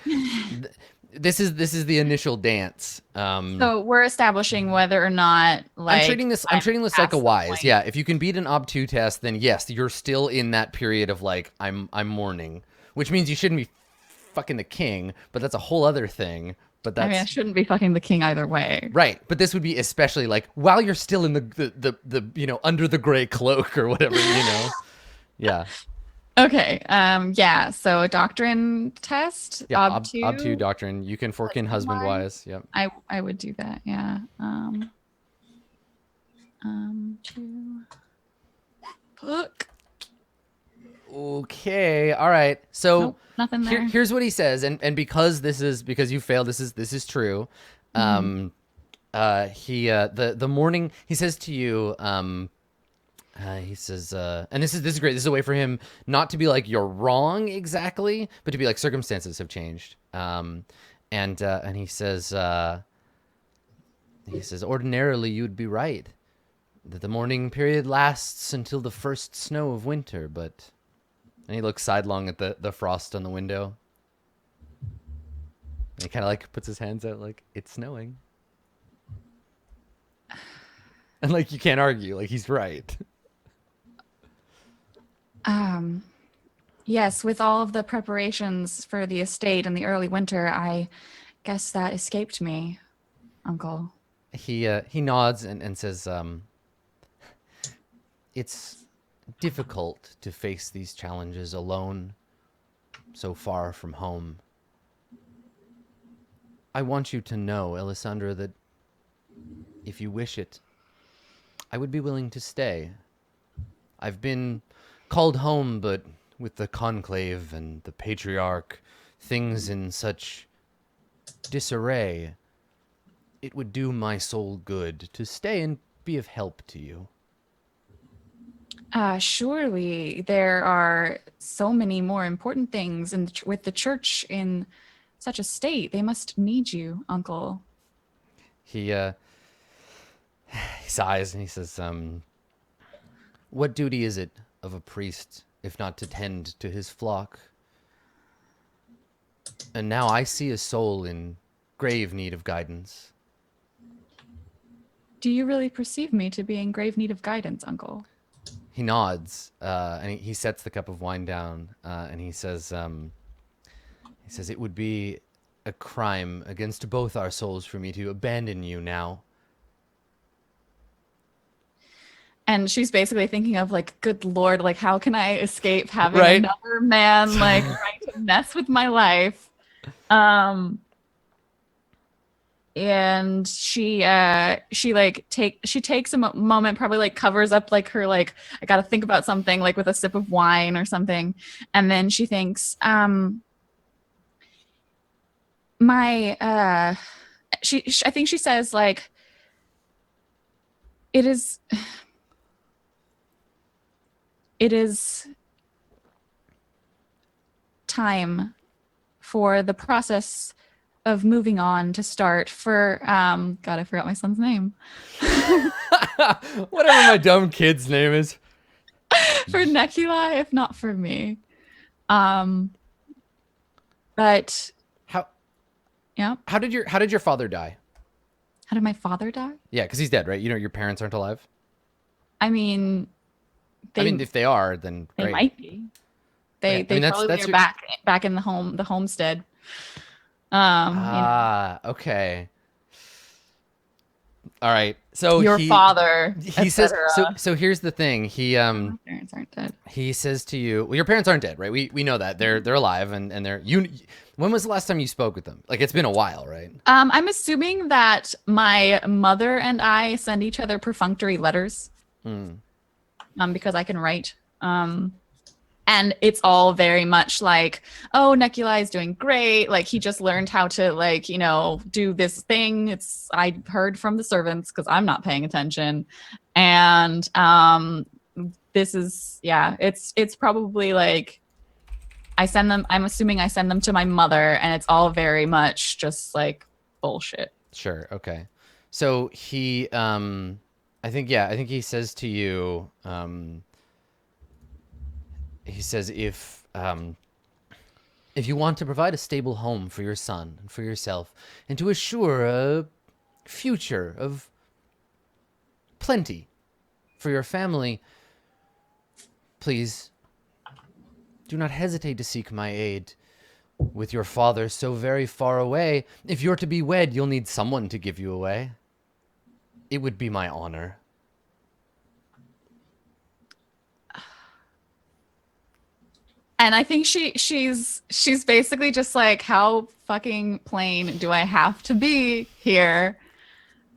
Speaker 1: this is the initial dance.
Speaker 3: So we're establishing whether or not like
Speaker 1: I'm treating this like
Speaker 3: past
Speaker 1: a
Speaker 3: the
Speaker 1: wise.
Speaker 3: point.
Speaker 1: Yeah, if you can beat an obtuse test, then yes, you're still in that period of like I'm mourning, which means you shouldn't be fucking the king. But that's a whole other thing. But that's
Speaker 3: I mean, I shouldn't be fucking the king either way.
Speaker 1: right. But this would be especially like while you're still in the you know, under the gray cloak or whatever, you know. Yeah.
Speaker 3: Okay. Yeah. So a doctrine test.
Speaker 1: Yeah,
Speaker 3: obtuse.
Speaker 1: obtuse doctrine. You can fork in husband wise. Yep.
Speaker 3: I would do that. Yeah. To book.
Speaker 1: Okay. All right. So
Speaker 3: Nope, nothing there.
Speaker 1: here's what he says, and because you failed, this is true. The morning he says to you, he says, and this is great. This is a way for him not to be like you're wrong exactly, but to be like circumstances have changed. And he says ordinarily you'd be right that the mourning period lasts until the first snow of winter, but. And he looks sidelong at the frost on the window. And he kind of like puts his hands out like, it's snowing. And like, you can't argue. Like, he's right.
Speaker 3: Yes, with all of the preparations for the estate in the early winter, I guess that escaped me, Uncle.
Speaker 1: He nods and says, it's difficult to face these challenges alone, so far from home. I want you to know, Alessandra, that if you wish it, I would be willing to stay. I've been called home, but with the conclave and the patriarch, things in such disarray, it would do my soul good to stay and be of help to you.
Speaker 3: Surely there are so many more important things with the church in such a state. They must need you, Uncle.
Speaker 1: He sighs and he says, what duty is it of a priest if not to tend to his flock? And now I see a soul in grave need of guidance.
Speaker 3: Do you really perceive me to be in grave need of guidance, Uncle?
Speaker 1: He nods, and he sets the cup of wine down, and he says, He says, it would be a crime against both our souls for me to abandon you now.
Speaker 3: And she's basically thinking of like, good Lord, like how can I escape having
Speaker 1: Right.
Speaker 3: another man like trying to mess with my life? And she takes a moment, probably like covers up like her like I gotta think about something, like with a sip of wine or something, and then she thinks I think she says like it is time for the process of moving on to start for God, I forgot my son's name.
Speaker 1: Whatever my dumb kid's name is.
Speaker 3: For Necula, if not for me. But
Speaker 1: How
Speaker 3: yeah.
Speaker 1: how did your father die?
Speaker 3: How did my father die?
Speaker 1: Yeah, because he's dead, right? You know, your parents aren't alive.
Speaker 3: I mean,
Speaker 1: if they are, then
Speaker 3: they
Speaker 1: great.
Speaker 3: might be. They probably are back in the homestead.
Speaker 1: Okay. All right. So
Speaker 3: your father.
Speaker 1: He says so here's the thing.
Speaker 3: My parents aren't dead.
Speaker 1: He says to you, well, your parents aren't dead, right? We know that. They're alive and they're when was the last time you spoke with them? Like it's been a while, right?
Speaker 3: I'm assuming that my mother and I send each other perfunctory letters. Because I can write. And it's all very much like, oh, Necula is doing great. Like he just learned how to like, you know, do this thing. I heard from the servants because I'm not paying attention. And this is, yeah, it's probably like I'm assuming I send them to my mother and it's all very much just like bullshit.
Speaker 1: Sure. Okay. So he, I think he says to you, he says, if you want to provide a stable home for your son and for yourself, and to assure a future of plenty for your family, please do not hesitate to seek my aid. With your father so very far away, if you're to be wed, you'll need someone to give you away. It would be my honor.
Speaker 3: And I think she's basically just like, how fucking plain do I have to be here?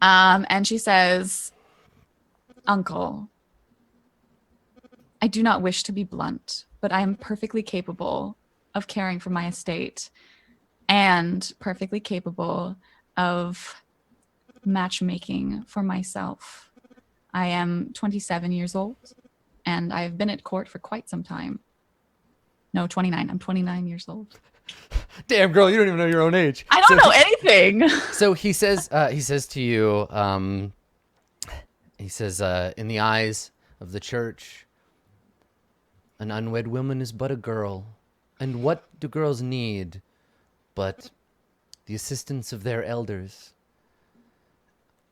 Speaker 3: And she says, Uncle, I do not wish to be blunt, but I am perfectly capable of caring for my estate and perfectly capable of matchmaking for myself. I am 27 years old and I've been at court for quite some time. No, 29. I'm 29 years old.
Speaker 1: Damn, girl, you don't even know your own age.
Speaker 3: I don't know anything.
Speaker 1: So he says to you, he says, in the eyes of the church, an unwed woman is but a girl. And what do girls need but the assistance of their elders?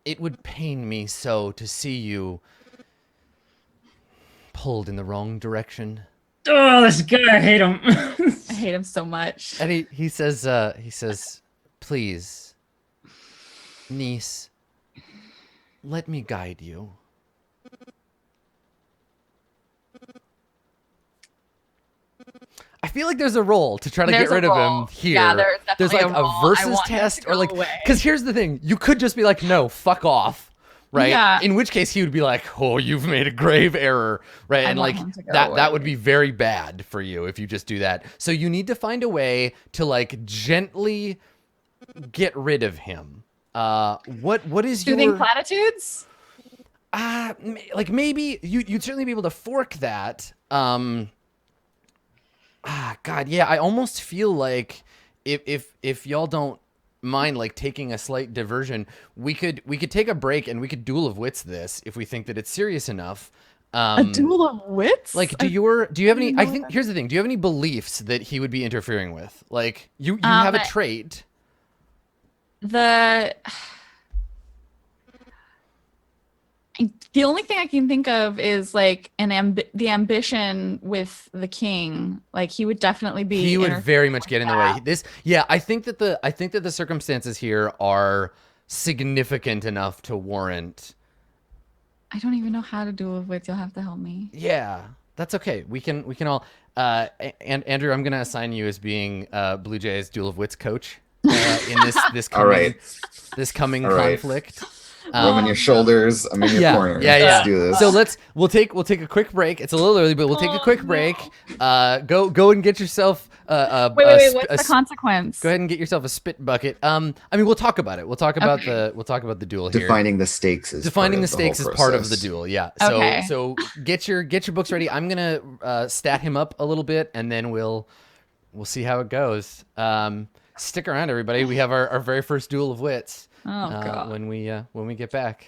Speaker 1: It would pain me so to see you pulled in the wrong direction.
Speaker 2: Oh, this guy, I hate him.
Speaker 3: I hate him so much.
Speaker 1: And he says, please, niece, let me guide you. I feel like there's a role to try to get rid of him here.
Speaker 3: Yeah, there's
Speaker 1: like
Speaker 3: a
Speaker 1: versus test or like, because here's the thing, you could just be like, no, fuck off. Right.
Speaker 3: Yeah.
Speaker 1: In which case he would be like, oh, you've made a grave error. Right. And like that would be very bad for you if you just do that. So you need to find a way to like gently get rid of him. What is
Speaker 3: soothing platitudes?
Speaker 1: Like maybe you'd certainly be able to fork that. God, yeah. I almost feel like if y'all don't mind like taking a slight diversion, we could take a break and we could duel of wits this if we think that it's serious enough.
Speaker 3: A duel of wits?
Speaker 1: Like do you have any, I think here's the thing, do you have any beliefs that he would be interfering with? Like you have a trait.
Speaker 3: The only thing I can think of is like the ambition with the king. Like he would definitely be.
Speaker 1: He would very much get in the way. I think that the circumstances here are significant enough to warrant.
Speaker 3: I don't even know how to duel with wits. You'll have to help me.
Speaker 1: Yeah, that's okay. We can all. And Andrew, I'm gonna assign you as being Blue Jays Duel of Wits coach in this coming
Speaker 5: All right.
Speaker 1: this coming
Speaker 5: All right.
Speaker 1: conflict.
Speaker 5: I'm on your shoulders. I'm in your corner. Let's do this.
Speaker 1: So we'll take a quick break. It's a little early, but we'll take a quick break. Go and get yourself
Speaker 3: Wait, what's the consequence?
Speaker 1: Go ahead and get yourself a spit bucket. I mean, we'll talk about it. We'll talk about the duel here.
Speaker 5: Defining the stakes is
Speaker 1: Defining the
Speaker 5: whole
Speaker 1: stakes is part of the
Speaker 5: process.
Speaker 1: duel. Yeah.
Speaker 3: Okay.
Speaker 1: So get your books ready. I'm gonna stat him up a little bit, and then we'll see how it goes. Stick around, everybody. We have our very first duel of wits.
Speaker 3: Oh god.
Speaker 1: When we get back.